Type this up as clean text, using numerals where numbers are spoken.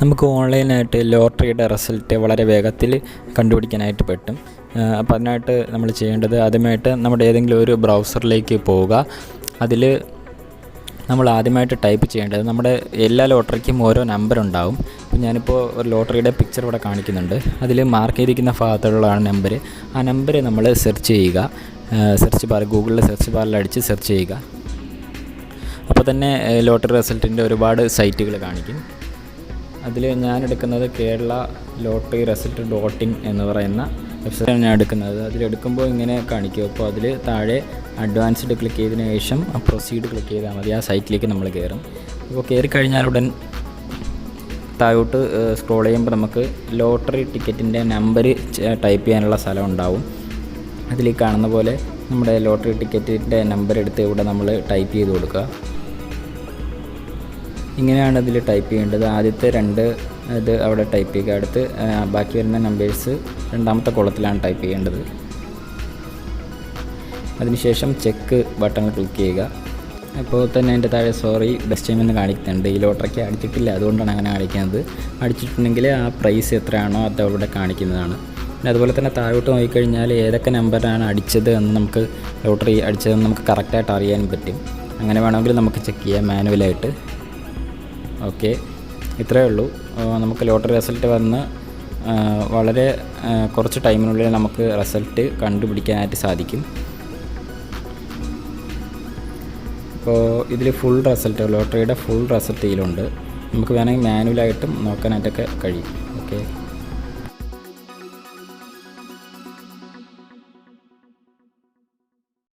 നമുക്ക് ഓൺലൈനായിട്ട് ലോട്ടറിയുടെ റിസൾട്ട് വളരെ വേഗത്തിൽ കണ്ടുപിടിക്കാനായിട്ട് പറ്റും. അപ്പോൾ അതിനായിട്ട് നമ്മൾ ചെയ്യേണ്ടത് ആദ്യമായിട്ട് നമ്മുടെ ഏതെങ്കിലും ഒരു ബ്രൗസറിലേക്ക് പോവുക. അതിൽ നമ്മൾ ആദ്യമായിട്ട് ടൈപ്പ് ചെയ്യേണ്ടത് നമ്മുടെ എല്ലാ ലോട്ടറിക്കും ഓരോ നമ്പർ ഉണ്ടാവും. അപ്പോൾ ഞാനിപ്പോൾ ഒരു ലോട്ടറിയുടെ പിക്ചർ ഇവിടെ കാണിക്കുന്നുണ്ട്. അതിൽ മാർക്ക് ചെയ്തിരിക്കുന്ന ഭാഗത്തുള്ളതാണ് നമ്പർ. ആ നമ്പർ നമ്മൾ സെർച്ച് ചെയ്യുക. സെർച്ച് ബാർ ഗൂഗിളിൽ സെർച്ച് ബാറിൽ അടിച്ച് സെർച്ച് ചെയ്യുക. അപ്പോൾ തന്നെ ലോട്ടറി റിസൾട്ടിൻ്റെ ഒരുപാട് സൈറ്റുകൾ കാണിക്കും. അതിൽ ഞാൻ എടുക്കുന്നത് കേരള ലോട്ടറി റിസൾട്ട് .in എന്ന് പറയുന്ന വെബ്സൈറ്റാണ് ഞാൻ എടുക്കുന്നത്. അതിലെടുക്കുമ്പോൾ ഇങ്ങനെ കാണിക്കും. അപ്പോൾ അതിൽ താഴെ അഡ്വാൻസ്ഡ് ക്ലിക്ക് ചെയ്തതിന് ശേഷം പ്രൊസീഡ് ക്ലിക്ക് ചെയ്താൽ മതി. ആ സൈറ്റിലേക്ക് നമ്മൾ കയറും. അപ്പോൾ കയറി കഴിഞ്ഞാൽ ഉടൻ താഴോട്ട് സ്ക്രോൾ ചെയ്യുമ്പോൾ നമുക്ക് ലോട്ടറി ടിക്കറ്റിൻ്റെ നമ്പർ ടൈപ്പ് ചെയ്യാനുള്ള സ്ഥലം ഉണ്ടാവും. അതിൽ കാണുന്ന പോലെ നമ്മുടെ ലോട്ടറി ടിക്കറ്റിൻ്റെ നമ്പർ എടുത്ത് ഇവിടെ നമ്മൾ ടൈപ്പ് ചെയ്ത് കൊടുക്കുക. ഇങ്ങനെയാണ് ഇതിൽ ടൈപ്പ് ചെയ്യേണ്ടത്. ആദ്യത്തെ 2 ഇത് അവിടെ ടൈപ്പ് ചെയ്യുക. അടുത്ത് ബാക്കി വരുന്ന നമ്പേഴ്സ് രണ്ടാമത്തെ കോളത്തിലാണ് ടൈപ്പ് ചെയ്യേണ്ടത്. അതിനുശേഷം ചെക്ക് ബട്ടൺ ക്ലിക്ക് ചെയ്യുക. അപ്പോൾ തന്നെ എൻ്റെ താഴെ സോറി ബെസ്റ്റ് ടൈം എന്ന് കാണിക്കുന്നുണ്ട്. ഈ ലോട്ടറിക്ക് അടിച്ചിട്ടില്ല, അതുകൊണ്ടാണ് അങ്ങനെ കാണിക്കുന്നത്. അടിച്ചിട്ടുണ്ടെങ്കിൽ ആ പ്രൈസ് എത്രയാണോ അത് അവിടെ കാണിക്കുന്നതാണ്. പിന്നെ അതുപോലെ തന്നെ താഴോട്ട് നോക്കിക്കഴിഞ്ഞാൽ ഏതൊക്കെ നമ്പറാണ് അടിച്ചത് എന്ന് നമുക്ക് ലോട്ടറി അടിച്ചതെന്ന് നമുക്ക് കറക്റ്റായിട്ട് അറിയാൻ പറ്റും. അങ്ങനെ വേണമെങ്കിൽ നമുക്ക് ചെക്ക് ചെയ്യാം മാനുവലായിട്ട്. ഓക്കെ, ഇത്രയേ ഉള്ളൂ. നമുക്ക് ലോട്ടറി റിസൾട്ട് വന്ന് വളരെ കുറച്ച് ടൈമിനുള്ളിൽ നമുക്ക് റിസൾട്ട് കണ്ടുപിടിക്കാനായിട്ട് സാധിക്കും. അപ്പോൾ ഇതിൽ ഫുൾ റിസൾട്ട് ലോട്ടറിയുടെ ഫുൾ റിസൾട്ട് ഇതിലുണ്ട്. നമുക്ക് വേണമെങ്കിൽ മാനുവലായിട്ടും നോക്കാനായിട്ടൊക്കെ കഴിയും. ഓക്കെ.